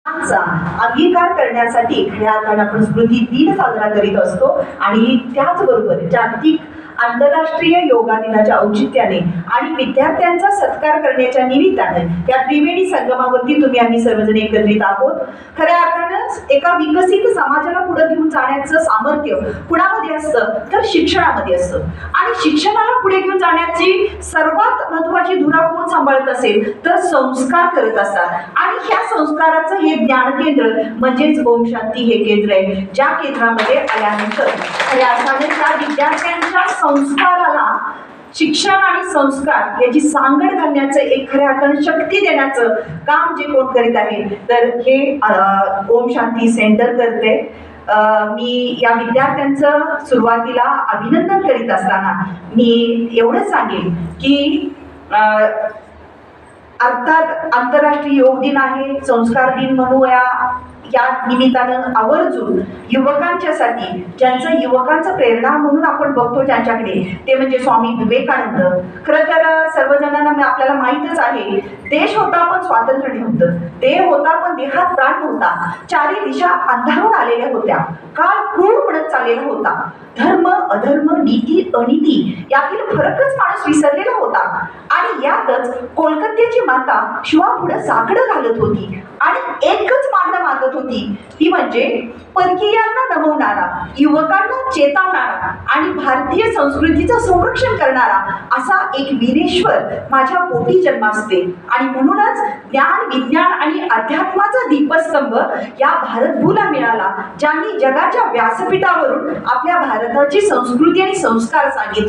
चा अंगीकार करण्यासाठी खऱ्या अर्थाने आपण स्मृती दिन साजरा करीत असतो आणि त्याचबरोबर जागतिक आंतरराष्ट्रीय योगा दिनाच्या औचित्याने आणि विद्यार्थ्यांचा सत्कार करण्याच्या निमित्ताने या त्रिवेणी संगमावरती आम्ही सर्वजण एकत्रित आहोत. खऱ्या अर्थानं एका विकसित समाजाला पुढे घेऊन जाण्याचं सामर्थ्य कुणामध्ये असतं तर शिक्षणामध्ये असतं आणि शिक्षणाला पुढे घेऊन जाण्याची सर्वात महत्त्वाची धुरा कोण सांभाळत असेल तर संस्कार करत असतात आणि ह्या संस्काराचं हे ज्ञान केंद्र म्हणजेच ओम शांती हे केंद्र आहे, ज्या केंद्रामध्ये आल्यानंतर खऱ्या अर्थाने त्या विद्यार्थ्यांच्या संस्काराला शिक्षण आणि संस्कार याची सांगड घालण्याचं एक खऱ्या अर्थाने शक्ती देण्याचं काम जे कोण करीत आहे तर हे ओम शांती सेंटर करते. मी या विद्यार्थ्यांचं सुरुवातीला अभिनंदन करीत असताना मी एवढं सांगेन की अर्थात आंतरराष्ट्रीय योग दिन आहे, संस्कार दिन म्हणूया, या निमित्तानं आवर्जून युवकांच्यासाठी ज्यांचं युवकांचं प्रेरणा म्हणून आपण बघतो ज्यांच्याकडे ते म्हणजे स्वामी विवेकानंद. खरं तर सर्वजणांना आपल्याला माहीतच आहे, देश होता पण स्वातंत्र्य नव्हतं, देह होता पण देहात प्राण नव्हता, चारी दिशा अंधारून आलेल्या होत्या, काळ क्रूर पडत चाललेला होता, धर्म अधर्म नीती अनिती यातील फरकच माणूस विसरलेला होता आणि यातच कोलकात्याची माता शिवापुढे साकडं घालत होती आणि एकच मागणं मागत होती, ती म्हणजे परकीयांना नमवणारा, युवकांना चेतवणारा आणि भारतीय संस्कृतीचं संरक्षण करणारा असा एक वीरेश्वर माझ्या पोटी जन्मासते. आणि म्हणूनच ज्ञान विज्ञान आणि अध्यात्माचा दीपस्तंभ या भारतभूला मिळाला, ज्यांनी जगाच्या व्यासपीठावरून आपल्या भारताची संस्कृती आणि संस्कार सांगितले.